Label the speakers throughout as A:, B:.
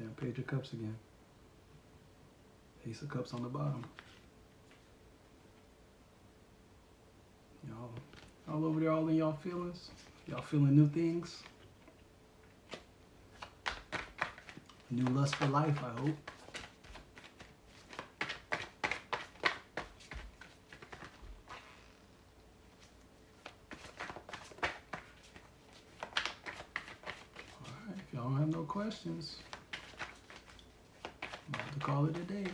A: Damn, Page of Cups again. Ace of Cups on the bottom. Y'all all over there, all in y'all feelings. Y'all feeling new things. New lust for life, I hope. Alright, if y'all don't have no questions, I'm about to call it a day.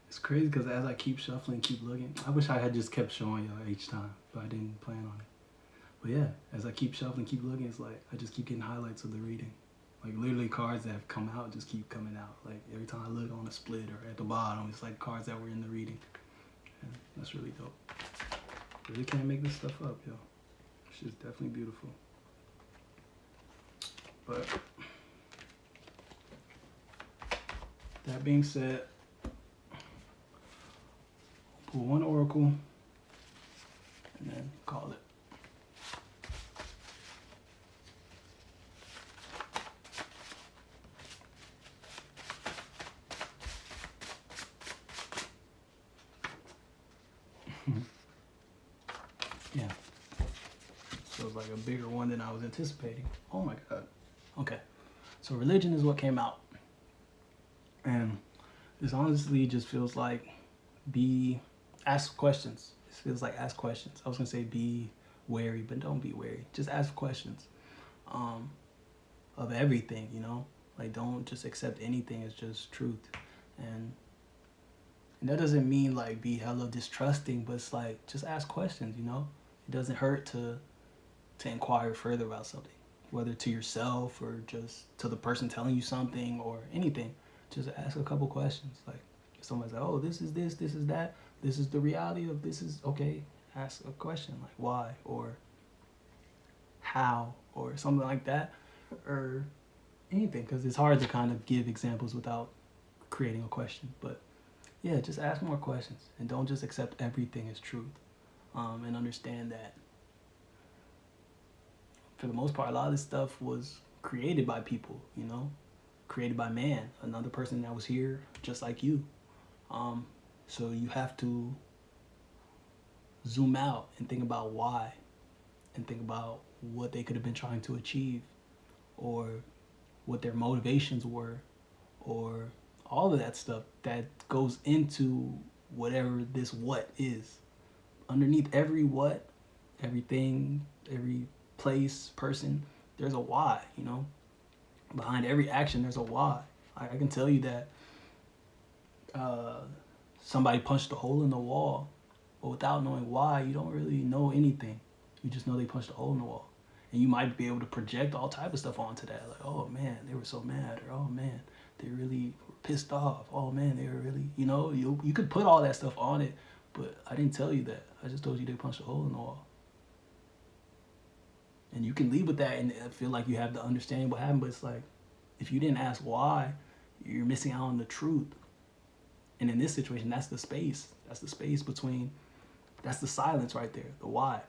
A: It's crazy because as I keep shuffling, keep looking, I wish I had just kept showing y'all each time, but I didn't plan on it. But yeah, as I keep shuffling, keep looking, it's like I just keep getting highlights of the reading. Like literally cards that have come out just keep coming out. Like every time I look on a split or at the bottom, it's like cards that were in the reading. And that's really dope. Really can't make this stuff up, yo. It's just definitely beautiful. But that being said, pull one oracle and then call it. Yeah. So it's like a bigger one than I was anticipating. Oh my God. Okay. So religion is what came out. And this honestly just feels like ask questions. It feels like ask questions. I was gonna say be wary, but don't be wary. Just ask questions of everything, you know? Like don't just accept anything as just truth. And that doesn't mean like be hella distrusting, but it's like just ask questions, you know? It doesn't hurt to inquire further about something, whether to yourself or just to the person telling you something or anything. Just ask a couple questions. Like if someone's like, oh, this is this is that, this is the reality of this is okay. Ask a question like why or how or something like that or anything, because it's hard to kind of give examples without creating a question. But yeah, just ask more questions and don't just accept everything as truth. And understand that for the most part, a lot of this stuff was created by people, you know, created by man, another person that was here just like you. So you have to zoom out and think about why and think about what they could have been trying to achieve or what their motivations were or all of that stuff that goes into whatever this what is. Underneath every what, everything, every place, person, there's a why, you know? Behind every action, there's a why. I can tell you that somebody punched a hole in the wall, but without knowing why, you don't really know anything. You just know they punched a hole in the wall. And you might be able to project all type of stuff onto that. Like, oh man, they were so mad. Or oh man, they really were pissed off. Oh man, they were really, you know, you could put all that stuff on it, but I didn't tell you that. I just told you they punched a hole in the wall. And you can leave with that and feel like you have the understanding what happened, but it's like, if you didn't ask why, you're missing out on the truth. And in this situation, that's the space. That's the space between, that's the silence right there, the why.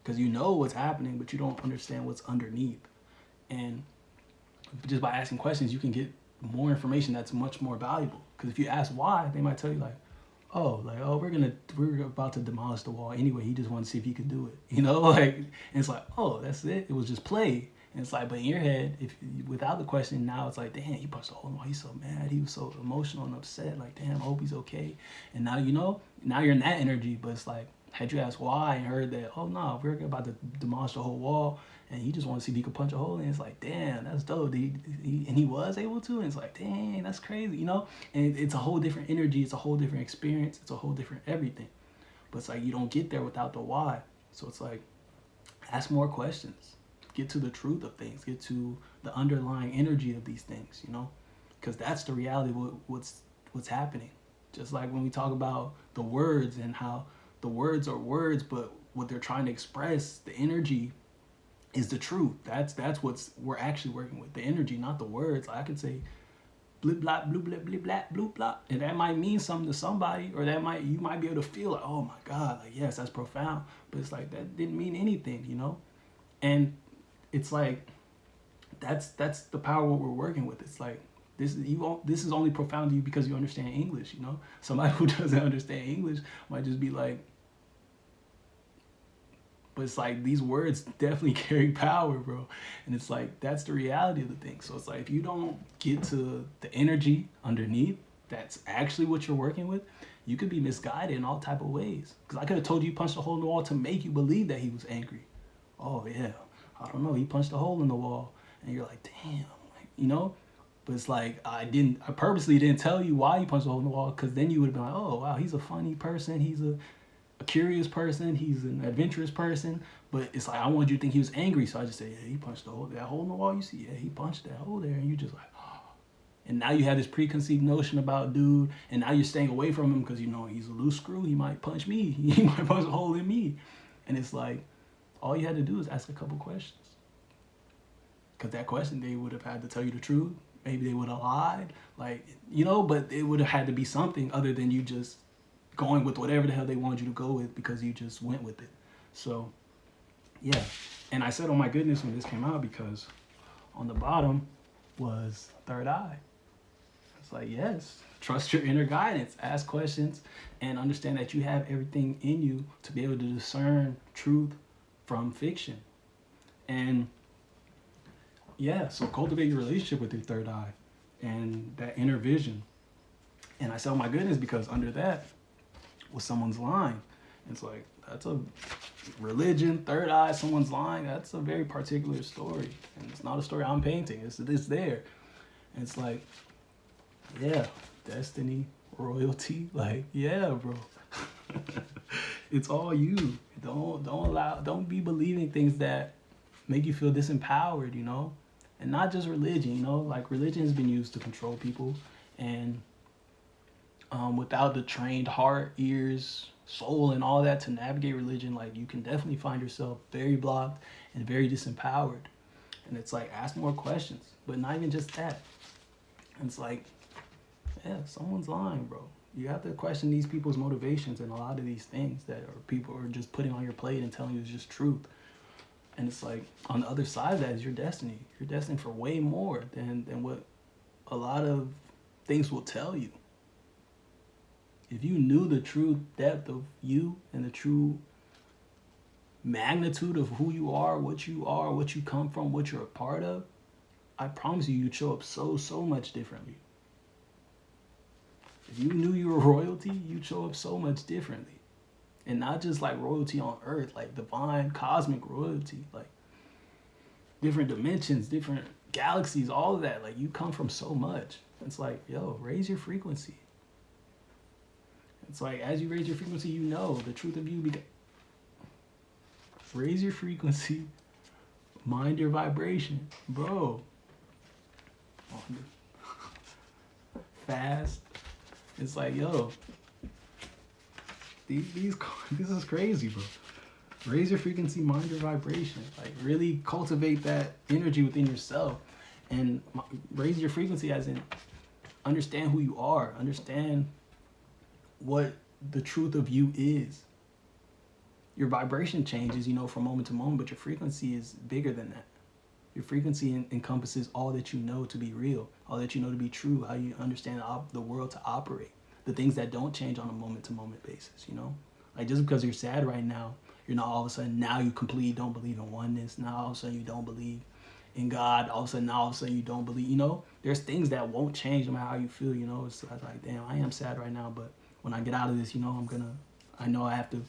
A: Because you know what's happening, but you don't understand what's underneath. And just by asking questions, you can get more information that's much more valuable. Because if you ask why, they might tell you like, oh, we're about to demolish the wall anyway. He just wanted to see if he could do it, you know, like, and it's like, oh, that's it. It was just play. And it's like, but in your head, if without the question, now it's like, damn, he punched a hole in the wall. He's so mad. He was so emotional and upset. Like, damn, I hope he's okay. And now, you know, now you're in that energy, but it's like, had you asked why and heard that, oh no, we're about to demolish the whole wall, and he just wanted to see if he could punch a hole in, it's like, damn, that's dope. And he was able to, and it's like, dang, that's crazy, you know? And it's a whole different energy, it's a whole different experience, it's a whole different everything. But it's like, you don't get there without the why. So it's like, ask more questions. Get to the truth of things. Get to the underlying energy of these things, you know? Because that's the reality of what's happening. Just like when we talk about the words and how the words are words, but what they're trying to express, the energy is the truth. That's what's we're actually working with. The energy, not the words. Like I could say blip blop bloop blip blip blap bloop blop, and that might mean something to somebody, or that might you might be able to feel like, oh my God, like yes, that's profound. But it's like that didn't mean anything, you know? And it's like that's the power what we're working with. It's like this is only profound to you because you understand English, you know? Somebody who doesn't understand English might just be like, but it's like these words definitely carry power, bro. And it's like that's the reality of the thing. So it's like if you don't get to the energy underneath, that's actually what you're working with, you could be misguided in all type of ways. Because I could have told you he punched a hole in the wall to make you believe that he was angry. Oh yeah, I don't know. He punched a hole in the wall, and you're like, damn, like, you know. But it's like I purposely didn't tell you why he punched a hole in the wall, because then you would have been like, oh wow, he's a funny person. He's a curious person. He's an adventurous person. But it's like I wanted you to think he was angry, so I just said, yeah, he punched that hole in the wall. You see, yeah, he punched that hole there, and you just like, oh. And now you have this preconceived notion about dude, and now you're staying away from him because you know he's a loose screw. He might punch me. He might punch a hole in me, and it's like all you had to do is ask a couple questions. Because that question, they would have had to tell you the truth. Maybe they would have lied, like, you know, but it would have had to be something other than you just going with whatever the hell they wanted you to go with because you just went with it. So, yeah. And I said, oh my goodness, when this came out, because on the bottom was third eye. It's like, yes, trust your inner guidance, ask questions, and understand that you have everything in you to be able to discern truth from fiction. And yeah, so cultivate your relationship with your third eye and that inner vision. And I said, oh my goodness, because under that was someone's line. It's like, that's a religion, third eye, someone's line. That's a very particular story. And it's not a story I'm painting. It's there. And it's like, yeah, destiny, royalty. Like, yeah, bro. It's all you. Don't be believing things that make you feel disempowered, you know? And not just religion, you know? Like, religion has been used to control people. And without the trained heart, ears, soul, and all that to navigate religion, like, you can definitely find yourself very blocked and very disempowered. And it's like, ask more questions. But not even just that. And it's like, yeah, someone's lying, bro. You have to question these people's motivations and a lot of these things that are people are just putting on your plate and telling you it's just truth. And it's like, on the other side of that is your destiny. You're destined for way more than what a lot of things will tell you. If you knew the true depth of you and the true magnitude of who you are, what you come from, what you're a part of, I promise you, you'd show up so much differently. If you knew you were royalty, you'd show up so much differently. And not just like royalty on earth, like divine, cosmic royalty, like different dimensions, different galaxies, all of that. Like, you come from so much. It's like, yo, raise your frequency. It's like, as you raise your frequency, you know the truth of you. Raise your frequency, mind your vibration, bro. Fast. It's like, yo, this is crazy, bro. Raise your frequency, mind your vibration. Like, really cultivate that energy within yourself, and raise your frequency as in understand who you are, understand what the truth of you is. Your vibration changes, you know, from moment to moment, but your frequency is bigger than that. Your frequency encompasses all that you know to be real, all that you know to be true, how you understand the world to operate, the things that don't change on a moment-to-moment basis, you know? Like, just because you're sad right now, you're not all of a sudden, now you completely don't believe in oneness, now all of a sudden you don't believe in God, all of a sudden you don't believe, you know? There's things that won't change no matter how you feel, you know? It's like, damn, I am sad right now, but when I get out of this, you know, I know I have to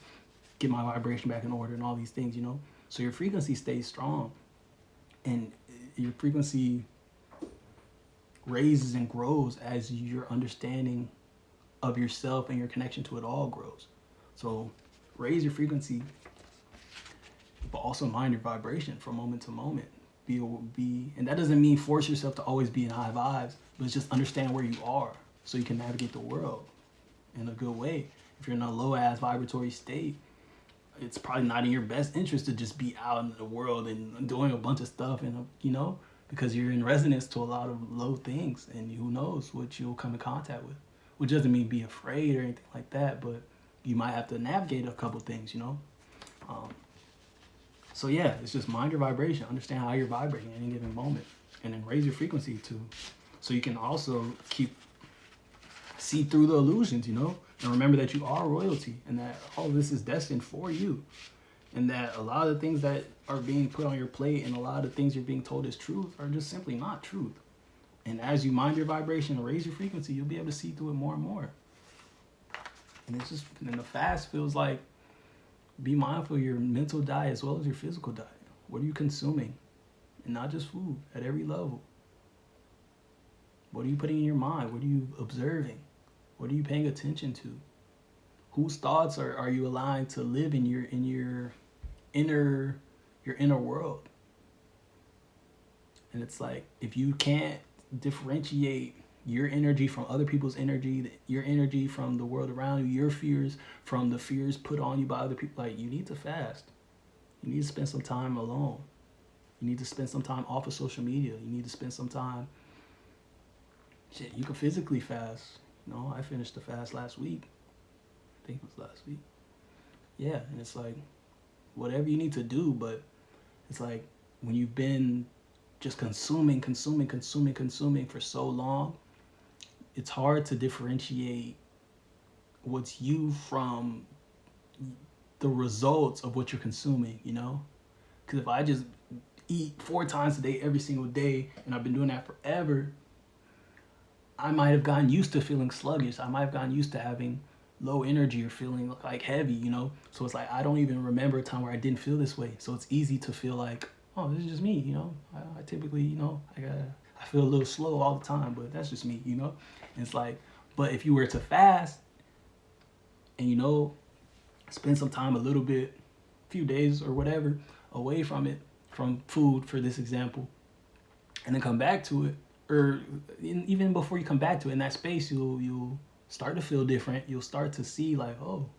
A: get my vibration back in order and all these things, you know? So your frequency stays strong. And your frequency raises and grows as your understanding of yourself and your connection to it all grows. So raise your frequency, but also mind your vibration from moment to moment. And that doesn't mean force yourself to always be in high vibes, but it's just understand where you are so you can navigate the world in a good way. If you're in a low ass vibratory state, it's probably not in your best interest to just be out in the world and doing a bunch of stuff, and because you're in resonance to a lot of low things, and who knows what you'll come in contact with. Which doesn't mean be afraid or anything like that, but you might have to navigate a couple things. Um, so yeah, it's just mind your vibration, understand how you're vibrating at any given moment, and then raise your frequency too, so you can also see through the illusions. And remember that you are royalty, and that all of this is destined for you, and that a lot of the things that are being put on your plate and a lot of the things you're being told is truth are just simply not truth. And as you mind your vibration and raise your frequency, you'll be able to see through it more and more. And the fast feels like, be mindful of your mental diet as well as your physical diet. What are you consuming? And not just food, at every level. What are you putting in your mind? What are you observing? What are you paying attention to? Whose thoughts are you allowing to live in your inner world? And it's like, if you can't differentiate your energy from other people's energy, your energy from the world around you, your fears from the fears put on you by other people, like, you need to fast. You need to spend some time alone. You need to spend some time off of social media. You need to spend some time, you can physically fast. I finished the fast last week. I think it was last week. Yeah, and it's like, whatever you need to do, but it's like, when you've been just consuming for so long, it's hard to differentiate what's you from the results of what you're consuming, Because if I just eat 4 times a day every single day, and I've been doing that forever, I might have gotten used to feeling sluggish. I might have gotten used to having low energy or feeling like heavy, So it's like, I don't even remember a time where I didn't feel this way. So it's easy to feel like, oh, this is just me, I typically, I feel a little slow all the time, but that's just me, And it's like, but if you were to fast and, spend some time, a little bit, a few days or whatever, away from it, from food, for this example, and then come back to it, or even before you come back to it, in that space, you'll start to feel different. You'll start to see like, oh,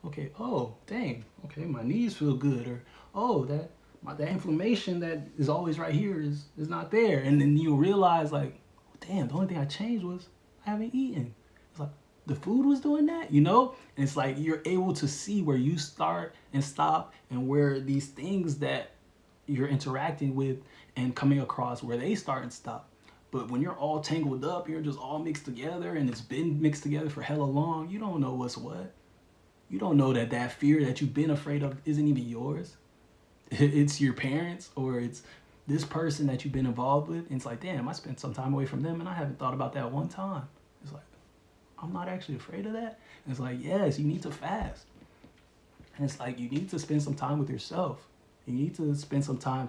A: okay, oh, dang, okay, my knees feel good, or oh, that inflammation that is always right here is not there. And then you realize like, damn, the only thing I changed was I haven't eaten. It's like, the food was doing that, And it's like, you're able to see where you start and stop, and where these things that you're interacting with and coming across, where they start and stop. But when you're all tangled up, you're just all mixed together, and it's been mixed together for hella long, you don't know what's what. You don't know that fear that you've been afraid of isn't even yours. It's your parents, or it's this person that you've been involved with. And it's like, damn, I spent some time away from them and I haven't thought about that one time. It's like, I'm not actually afraid of that. And it's like, yes, you need to fast. And it's like, you need to spend some time with yourself. You need to spend some time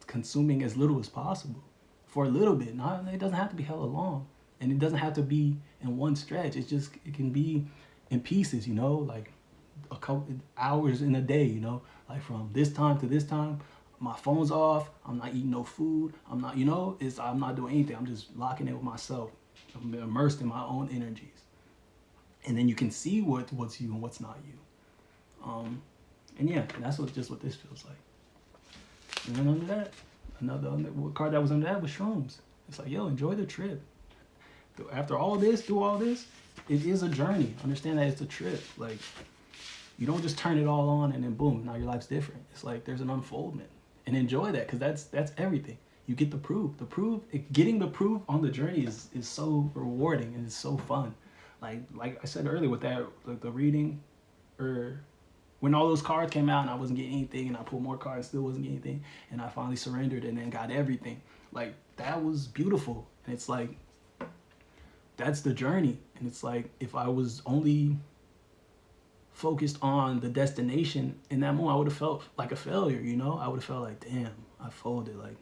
A: consuming as little as possible for a little bit. It doesn't have to be hella long, and it doesn't have to be in one stretch. It can be in pieces, like a couple hours in a day, like from this time to this time, my phone's off, I'm not eating no food, I'm not doing anything. I'm just locking in with myself. I'm immersed in my own energies. And then you can see what's you and what's not you. And yeah, and that's what this feels like. And then under that, another card that was under that was shrooms. It's like, yo, enjoy the trip. After all this, do all this, it is a journey. Understand that it's a trip. Like, you don't just turn it all on and then boom, now your life's different. It's like, there's an unfoldment. And enjoy that, because that's everything. You get the proof. Getting the proof on the journey is so rewarding, and it's so fun. Like I said earlier with that, like the reading, or when all those cards came out and I wasn't getting anything, and I pulled more cards, still wasn't getting anything, and I finally surrendered and then got everything. Like, that was beautiful. And it's like, that's the journey. And it's like, if I was only focused on the destination in that moment, I would have felt like a failure, I would have felt like, damn, I folded. Like,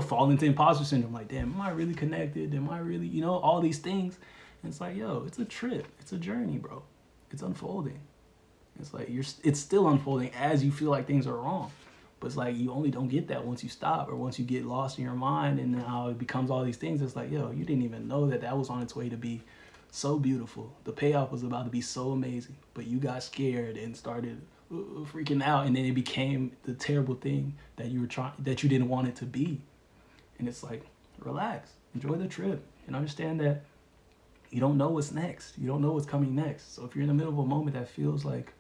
A: fall into imposter syndrome. Like, damn, am I really connected? Am I really, all these things. And it's like, yo, it's a trip. It's a journey, bro. It's unfolding. It's like, it's still unfolding as you feel like things are wrong. But it's like, you only don't get that once you stop, or once you get lost in your mind, and now it becomes all these things. It's like, yo, you didn't even know that was on its way to be so beautiful. The payoff was about to be so amazing, but you got scared and started freaking out, and then it became the terrible thing that you didn't want it to be. And it's like, relax, enjoy the trip, and understand that you don't know what's next. You don't know what's coming next. So if you're in the middle of a moment that feels like,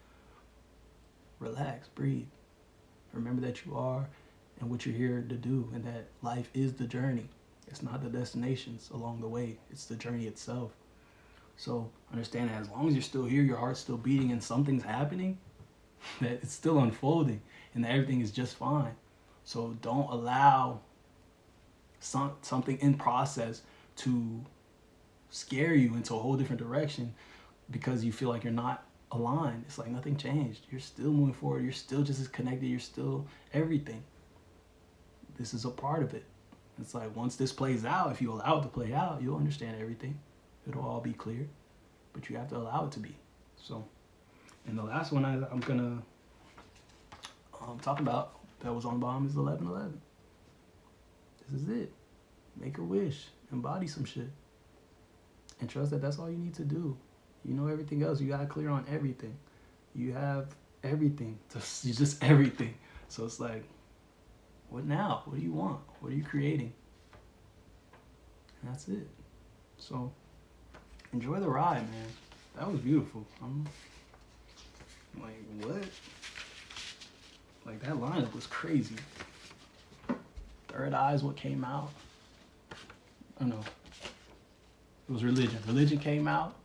A: relax, breathe. Remember that you are and what you're here to do, and that life is the journey. It's not the destinations along the way. It's the journey itself. So understand that as long as you're still here, your heart's still beating, and something's happening, that it's still unfolding, and that everything is just fine. So don't allow something in process to scare you into a whole different direction because you feel like you're not aligned. It's like nothing changed. You're still moving forward. You're still just as connected. You're still everything. This is a part of it. It's like once this plays out, if you allow it to play out, you'll understand everything. It'll all be clear, but you have to allow it to be. So, and the last one I'm gonna talk about that was on the bottom is 11:11. This is it. Make a wish. Embody some shit. And trust that that's all you need to do. You know everything else. You got clear on everything. You have everything. Just everything. So it's like, what now? What do you want? What are you creating? And that's it. So enjoy the ride, man. That was beautiful. I'm like, what? Like, that lineup was crazy. Third Eye is what came out. Oh no. It was Religion. Religion came out.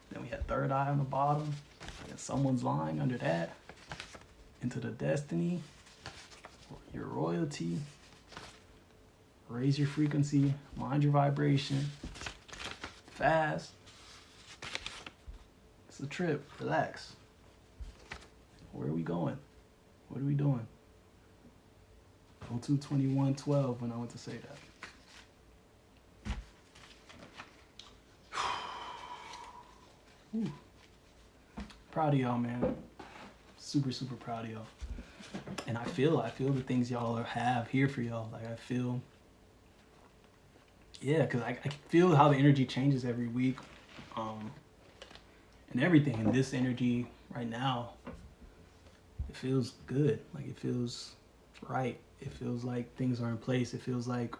A: Then we had Third Eye on the bottom. And Someone's Lying under that. Into the Destiny. Your Royalty. Raise Your Frequency. Mind Your Vibration. Fast. It's a trip. Relax. Where are we going? What are we doing? 02/21/12 when I went to say that. Whew. Proud of y'all, man. Super, super proud of y'all. And I feel the things y'all have here for y'all. Like, I feel, yeah, because I feel how the energy changes every week. And everything. And this energy right now, it feels good. Like, it feels right. It feels like things are in place. It feels like,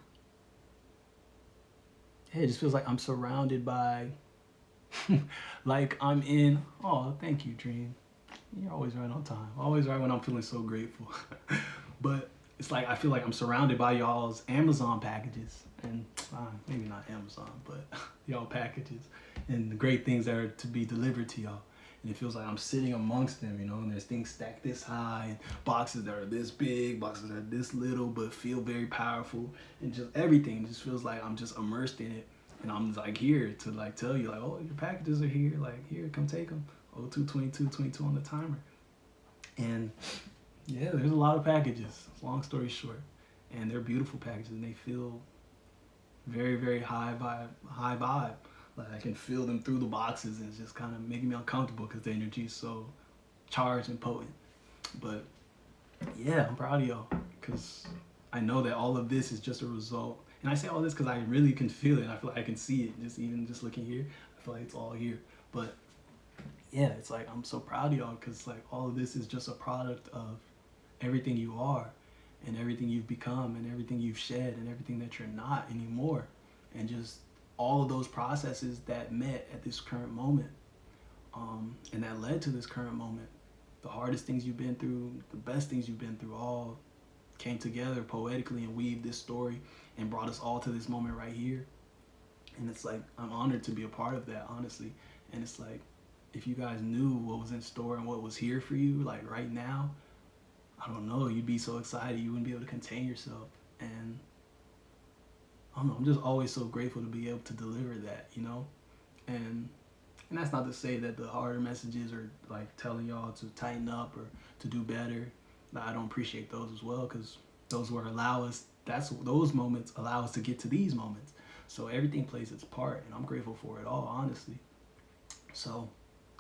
A: yeah, it just feels like I'm surrounded by, like I'm in, oh, thank you, Dream. You're always right on time. Always right when I'm feeling so grateful. But it's like I feel like I'm surrounded by y'all's Amazon packages. And maybe not Amazon, but y'all packages. And the great things that are to be delivered to y'all. And it feels like I'm sitting amongst them, you know, and there's things stacked this high, and boxes that are this big, boxes that are this little, but feel very powerful. And just everything just feels like I'm just immersed in it. And I'm like here to like tell you like, oh, your packages are here. Like, here, come take them. 02/22/22 on the timer. And yeah, there's a lot of packages, long story short. And they're beautiful packages, and they feel very, very high vibe. Like, I can feel them through the boxes, and it's just kind of making me uncomfortable because the energy is so charged and potent. But yeah, I'm proud of y'all because I know that all of this is just a result. And I say all this because I really can feel it. I feel like I can see it. Just looking here, I feel like it's all here. But yeah, it's like I'm so proud of y'all because like all of this is just a product of everything you are, and everything you've become, and everything you've shed, and everything that you're not anymore, and just all of those processes that met at this current moment, and that led to this current moment. The hardest things you've been through, the best things you've been through, all came together poetically and weaved this story and brought us all to this moment right here. And it's like, I'm honored to be a part of that, honestly. And it's like, if you guys knew what was in store and what was here for you, like right now, I don't know, you'd be so excited you wouldn't be able to contain yourself. And I don't know, I'm just always so grateful to be able to deliver that, you know? And that's not to say that the harder messages are like telling y'all to tighten up or to do better. I don't appreciate those as well, because those those moments allow us to get to these moments. So everything plays its part, and I'm grateful for it all, honestly. So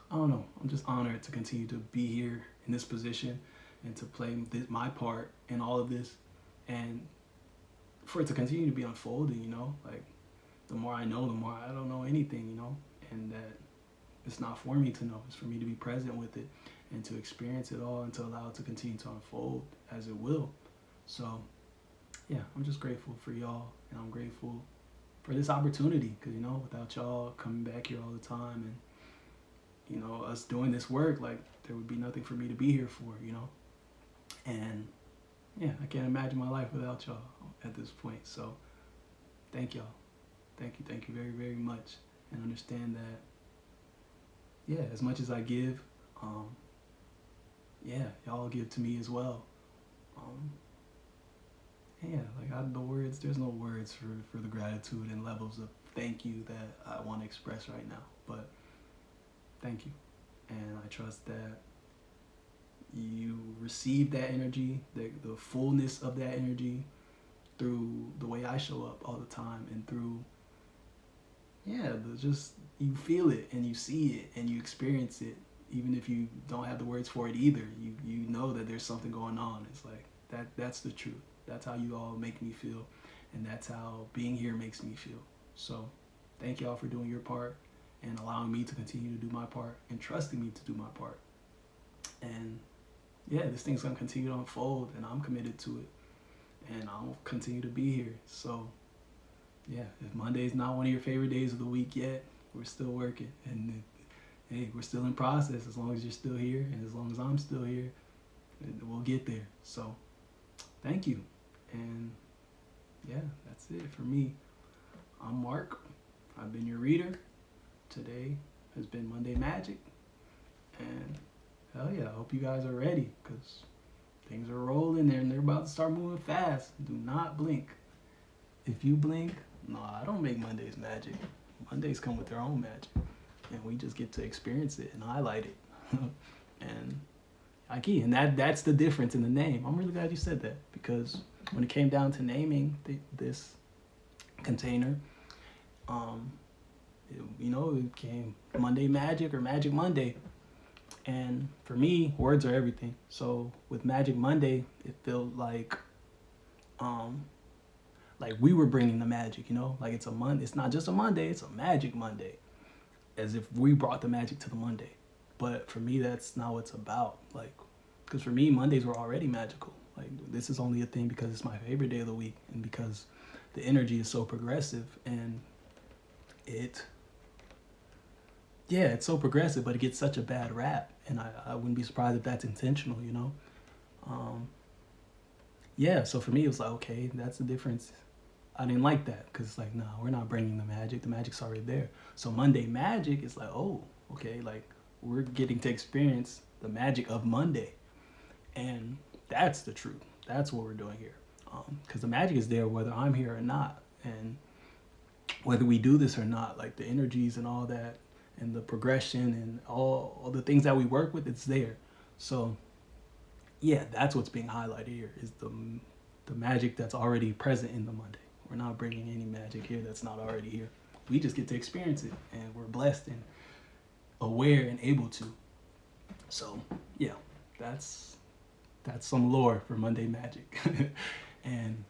A: I don't know, I'm just honored to continue to be here in this position and to play my part in all of this, and for it to continue to be unfolding, you know, like the more I know, the more I don't know anything, you know, and that it's not for me to know, it's for me to be present with it and to experience it all and to allow it to continue to unfold as it will. So yeah, I'm just grateful for y'all, and I'm grateful for this opportunity, because without y'all coming back here all the time and us doing this work, like there would be nothing for me to be here for. And yeah, I can't imagine my life without y'all at this point. So thank y'all. Thank you very, very much. And understand that, yeah, as much as I give, yeah, y'all give to me as well. Yeah, like there's no words for the gratitude and levels of thank you that I want to express right now. But thank you. And I trust that you receive that energy, the fullness of that energy through the way I show up all the time, and through, yeah, just you feel it and you see it and you experience it, even if you don't have the words for it either. You know that there's something going on. It's like that's the truth. That's how you all make me feel, and that's how being here makes me feel. So thank y'all for doing your part and allowing me to continue to do my part and trusting me to do my part. And yeah, this thing's gonna continue to unfold, and I'm committed to it, and I'll continue to be here. So yeah, if Monday's not one of your favorite days of the week yet, we're still working, and hey, we're still in process. As long as you're still here, and as long as I'm still here, we'll get there. So thank you. And yeah, that's it for me. I'm Mark. I've been your reader. Today has been Monday Magic. And hell yeah, I hope you guys are ready, because things are rolling there and they're about to start moving fast. Do not blink. If you blink, no, I don't make Mondays magic. Mondays come with their own magic, and we just get to experience it and highlight it. And and that's the difference in the name. I'm really glad you said that, because when it came down to naming this container, it came Monday Magic or Magic Monday. And for me, words are everything. So with Magic Monday, it felt like we were bringing the magic, like it's a Monday. It's not just a Monday, it's a Magic Monday, as if we brought the magic to the Monday. But for me, that's not what it's about. Like, because for me, Mondays were already magical. Like, this is only a thing because it's my favorite day of the week, and because the energy is so progressive, and it's so progressive, but it gets such a bad rap, and I wouldn't be surprised if that's intentional, Yeah, so for me, it was like, okay, that's the difference. I didn't like that, because it's like, no, we're not bringing the magic. The magic's already there. So Monday Magic is like, oh, okay, like we're getting to experience the magic of Monday. And that's the truth. That's what we're doing here. Because the magic is there whether I'm here or not. And whether we do this or not, like the energies and all that, and the progression and all the things that we work with, it's there. So yeah, that's what's being highlighted here, is the magic that's already present in the Monday. We're not bringing any magic here that's not already here. We just get to experience it, and we're blessed and aware and able to. So yeah, that's some lore for Monday Magic. And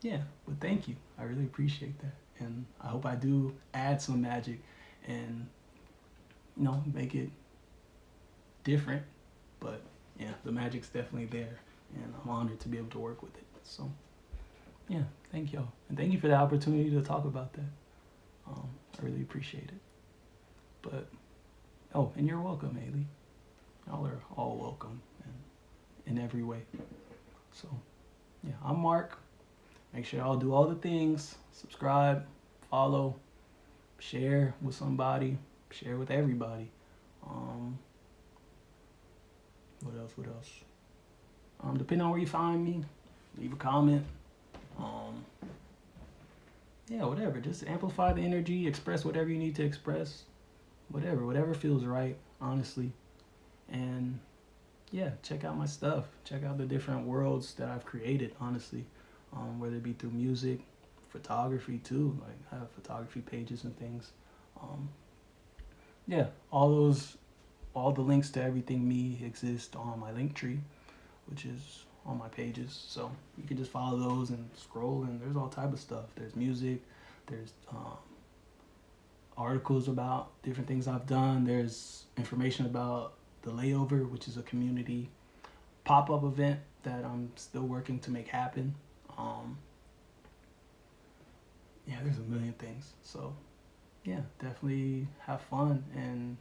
A: yeah, but thank you. I really appreciate that. And I hope I do add some magic and, make it different. But yeah, the magic's definitely there, and I'm honored to be able to work with it. So yeah, thank y'all. And thank you for the opportunity to talk about that. I really appreciate it. But, and you're welcome, Haley. Y'all are all welcome in every way. So yeah, I'm Mark. Make sure y'all do all the things. Subscribe, follow, share with somebody, share with everybody. What else? Depending on where you find me, leave a comment. Yeah, whatever. Just amplify the energy, express whatever you need to express. Whatever feels right, honestly. And yeah, check out my stuff. Check out the different worlds that I've created, honestly. Whether it be through music, photography too. Like, I have photography pages and things. Yeah, all the links to everything me exist on my link tree, which is on my pages. So you can just follow those and scroll, and there's all type of stuff. There's music, there's articles about different things I've done. There's information about the Layover, which is a community pop-up event that I'm still working to make happen. Um, yeah, there's a million things. So yeah, definitely have fun and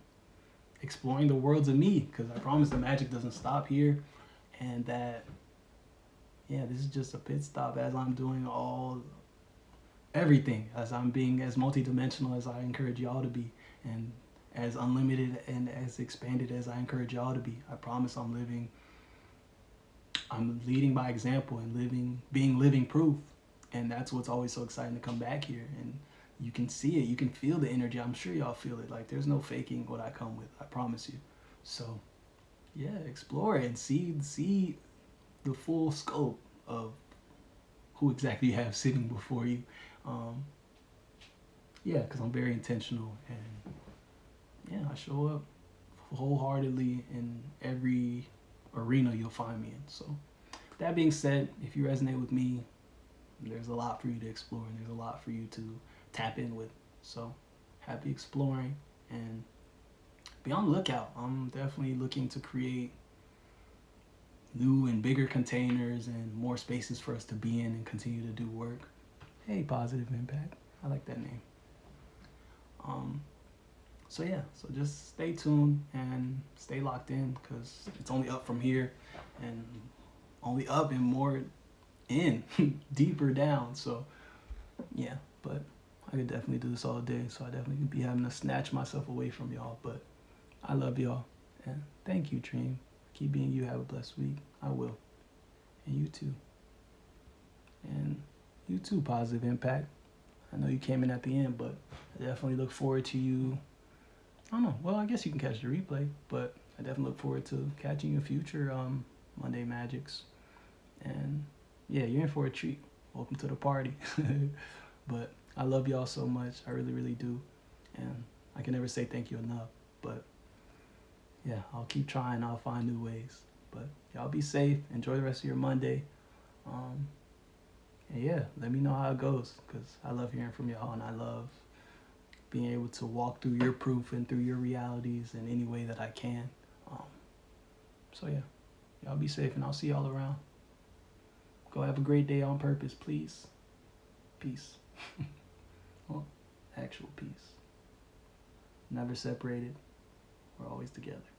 A: exploring the worlds of me, because I promise the magic doesn't stop here, and that yeah, this is just a pit stop as I'm doing everything, as I'm being as multidimensional as I encourage y'all to be, and as unlimited and as expanded as I encourage y'all to be. I promise I'm leading by example and being living proof. And that's what's always so exciting to come back here. And you can see it, you can feel the energy. I'm sure y'all feel it. Like, there's no faking what I come with, I promise you. So yeah, explore it and see the full scope of who exactly you have sitting before you. Um, yeah, because I'm very intentional, and yeah, I show up wholeheartedly in every arena you'll find me in. So that being said, if you resonate with me, there's a lot for you to explore, and there's a lot for you to tap in with. So happy exploring, and be on the lookout. I'm definitely looking to create new and bigger containers and more spaces for us to be in and continue to do work. Hey, Positive Impact. I like that name. Um, so yeah, so just stay tuned and stay locked in, because it's only up from here, and only up and more in, deeper down. So yeah, but I could definitely do this all day. So I definitely could be having to snatch myself away from y'all. But I love y'all, and thank you, Dream. Keep being you. Have a blessed week. I will, and you too. And you too, Positive Impact. I know you came in at the end, but I definitely look forward to you. I don't know. Well, I guess you can catch the replay, but I definitely look forward to catching you in future Monday Magics. And yeah, you're in for a treat. Welcome to the party. But I love y'all so much. I really, really do. And I can never say thank you enough. But yeah, I'll keep trying. I'll find new ways. But y'all be safe. Enjoy the rest of your Monday. And yeah, let me know how it goes, because I love hearing from y'all, and I love being able to walk through your proof and through your realities in any way that I can. Um, so yeah, y'all be safe, and I'll see y'all around. Go have a great day on purpose, please. Peace. Well, actual peace. Never separated. We're always together.